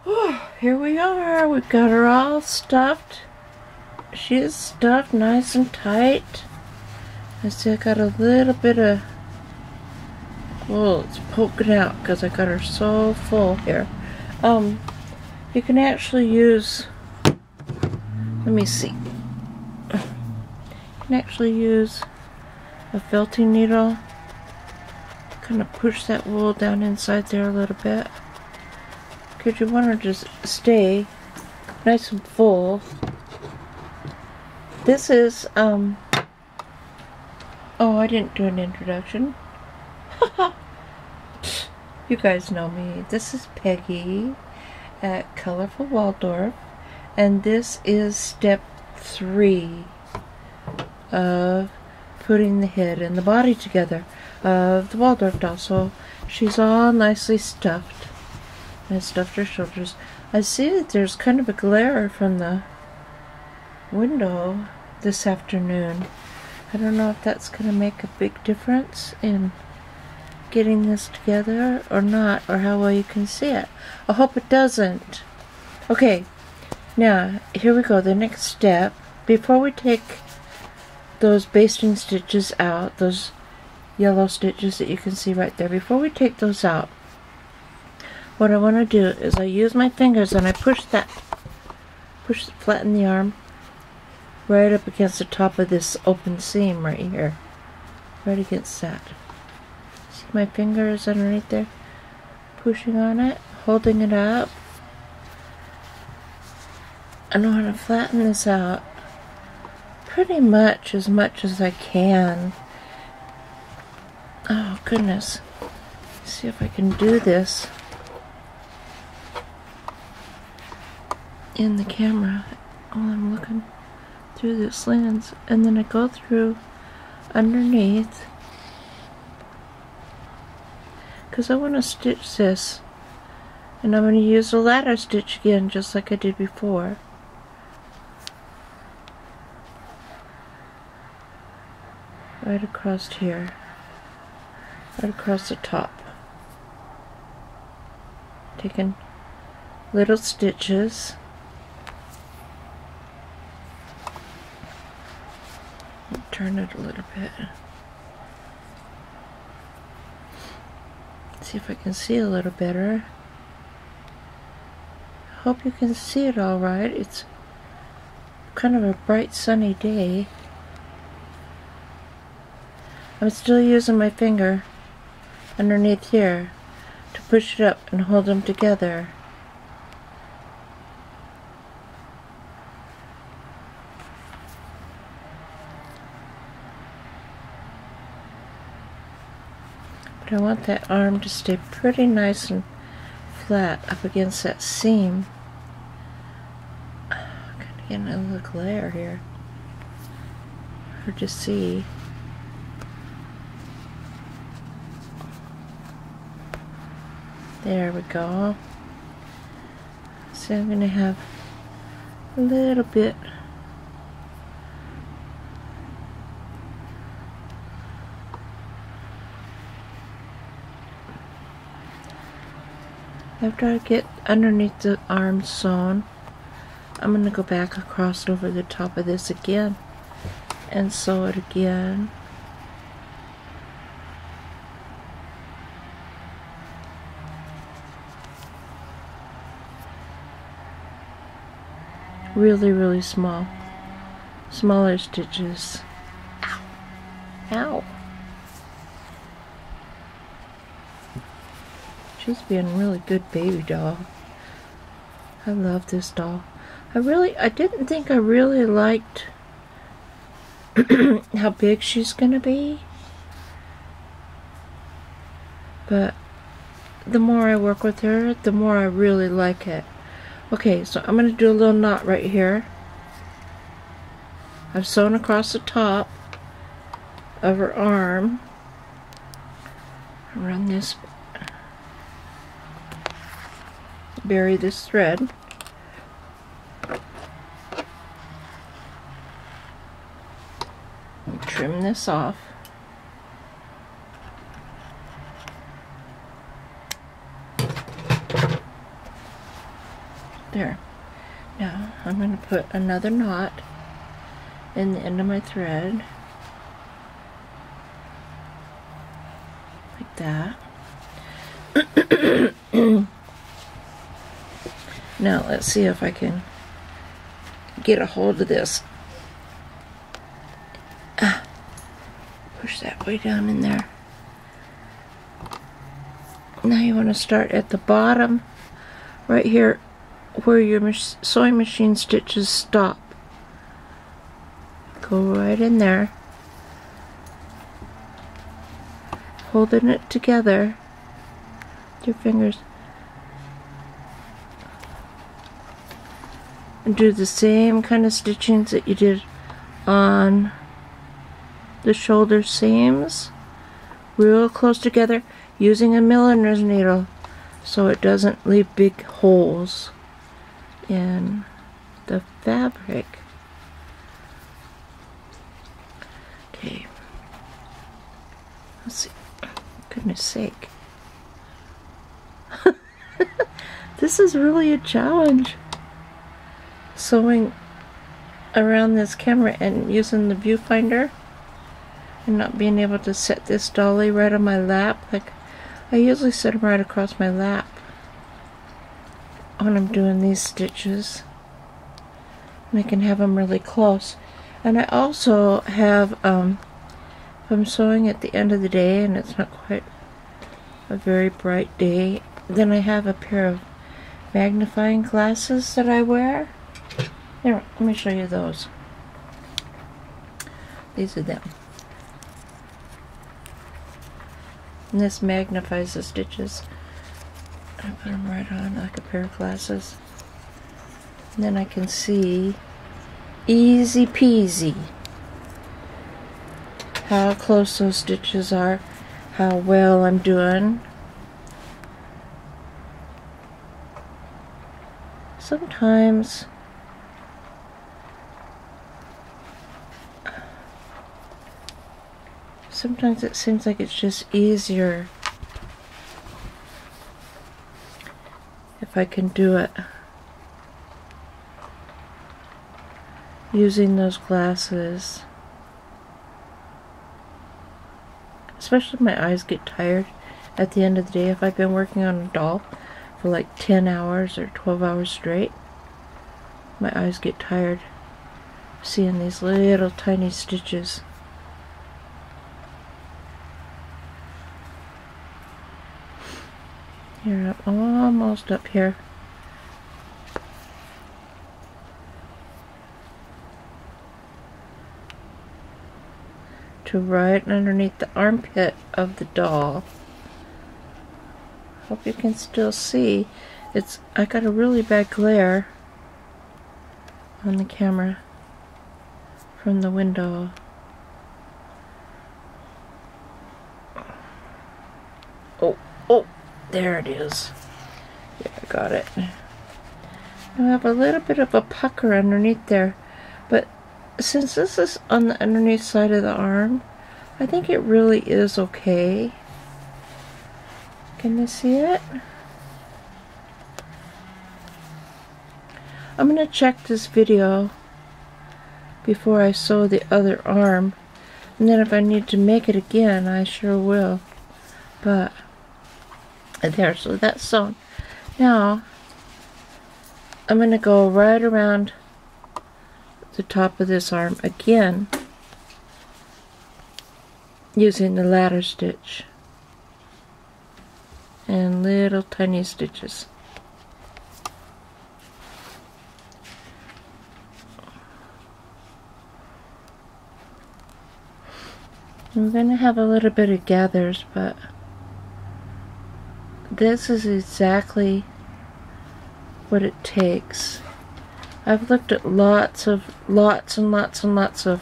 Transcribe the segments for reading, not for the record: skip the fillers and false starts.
Whew, here we are. We've got her all stuffed. She is stuffed nice and tight. I still got a little bit of, well, it's poking out because I got her so full here. You can actually use, let me see. You can actually use a felting needle. Kind of push that wool down inside there a little bit. Because you want her to stay nice and full. This is, oh, I didn't do an introduction. You guys know me. This is Peggy at Colorful Waldorf, and this is step 3 of putting the head and the body together of the Waldorf doll. So she's all nicely stuffed. I stuffed her shoulders. I see that there's kind of a glare from the window this afternoon. I don't know if that's going to make a big difference in getting this together or not, or how well you can see it. I hope it doesn't. Okay, now here we go. The next step, before we take those basting stitches out, those yellow stitches that you can see right there, before we take those out, what I want to do is I use my fingers and I flatten the arm right up against the top of this open seam right here, right against that. See my fingers underneath there, pushing on it, holding it up. And I want to flatten this out pretty much as I can. Oh goodness, let's see if I can do this in the camera while I'm looking through this lens. And then I go through underneath because I want to stitch this, and I'm going to use a ladder stitch again just like I did before. Right across here, right across the top, taking little stitches. Turn it a little bit. See if I can see a little better. Hope you can see it all right. It's kind of a bright sunny day. I'm still using my finger underneath here to push it up and hold them together. But I want that arm to stay pretty nice and flat up against that seam. Kind of getting a little glare here. Hard to see. There we go. So I'm going to have a little bit after I get underneath the arm sewn. I'm going to go back across over the top of this again and sew it again. Really small, smaller stitches. Ow! Ow! She's being a really good baby doll. I love this doll. I didn't think I really liked how big she's gonna be, but the more I work with her, the more I really like it. Okay, so I'm going to do a little knot right here. I've sewn across the top of her arm. Run this, bury this thread. And trim this off. There. Now I'm going to put another knot in the end of my thread. Like that. Now let's see if I can get a hold of this. Push that way down in there. Now you want to start at the bottom, right here where your sewing machine stitches stop. Go right in there, holding it together with your fingers, and do the same kind of stitchings that you did on the shoulder seams, real close together, using a milliner's needle so it doesn't leave big holes in the fabric. Okay, let's see. Goodness sake. This is really a challenge, sewing around this camera and using the viewfinder and not being able to set this dolly right on my lap. Like, I usually set them right across my lap when I'm doing these stitches, and I can have them really close. And I also have, if I'm sewing at the end of the day and it's not quite a very bright day, then I have a pair of magnifying glasses that I wear. Here, let me show you those. These are them. And this magnifies the stitches. I put them right on like a pair of glasses. And then I can see easy peasy how close those stitches are, how well I'm doing. Sometimes it seems like it's just easier if I can do it using those glasses. Especially if my eyes get tired at the end of the day. If I've been working on a doll for like 10 hours or 12 hours straight, my eyes get tired seeing these little tiny stitches. Here, I'm almost up here. To right underneath the armpit of the doll. Hope you can still see. I got a really bad glare on the camera from the window. Oh, there it is. Yeah, I got it. I have a little bit of a pucker underneath there, but since this is on the underneath side of the arm, I think it really is okay. Can you see it? I'm going to check this video before I sew the other arm, and then if I need to make it again, I sure will. But there, so that's sewn. Now I'm going to go right around the top of this arm again using the ladder stitch and little tiny stitches. I'm going to have a little bit of gathers, but this is exactly what it takes. I've looked at lots and lots of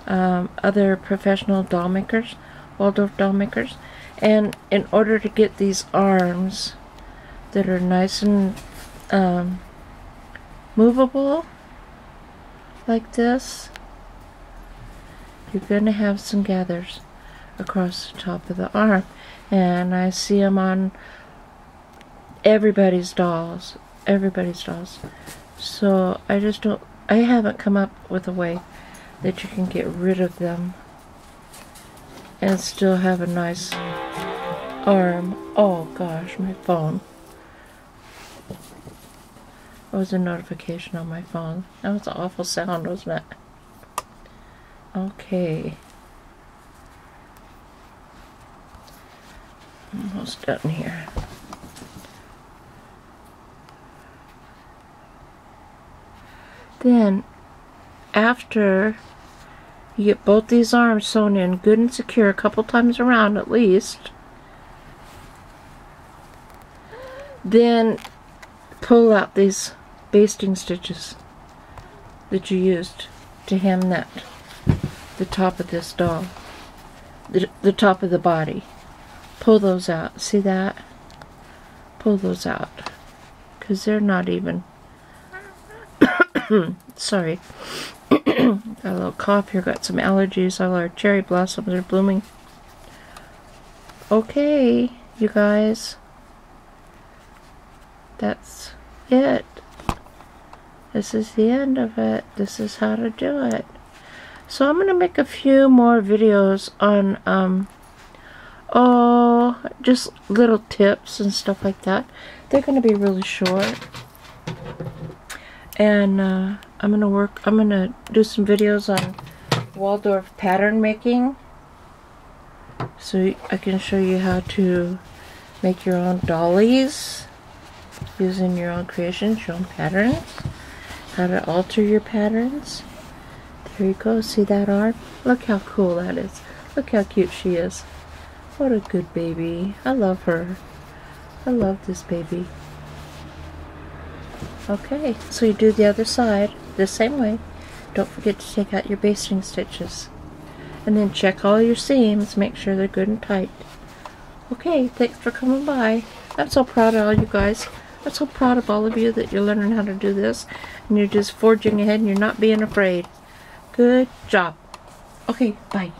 other professional doll makers, Waldorf doll makers, and in order to get these arms that are nice and movable like this, you're going to have some gathers across the top of the arm, and I see them on everybody's dolls. Everybody's dolls. So I just don't, I haven't come up with a way that you can get rid of them and still have a nice arm. Oh gosh, my phone. There was a notification on my phone. That was an awful sound, wasn't it? Okay. Almost done here. Then, after you get both these arms sewn in good and secure a couple times around at least, then pull out these basting stitches that you used to hem that, the top of this doll, the top of the body. Pull those out. See that? Pull those out, because they're not even sorry. Got a little cough here, got some allergies. All our cherry blossoms are blooming. Okay, you guys. That's it. This is the end of it. This is how to do it. So I'm going to make a few more videos on, just little tips and stuff like that. They're going to be really short. And I'm gonna do some videos on Waldorf pattern making, so I can show you how to make your own dollies using your own creations, your own patterns, how to alter your patterns. There you go. See that arm? Look how cool that is. Look how cute she is. What a good baby. I love her. I love this baby. Okay, so you do the other side the same way. Don't forget to take out your basting stitches. And then check all your seams, make sure they're good and tight. Okay, thanks for coming by. I'm so proud of all you guys. I'm so proud of all of you that you're learning how to do this. And you're just forging ahead and you're not being afraid. Good job. Okay, bye.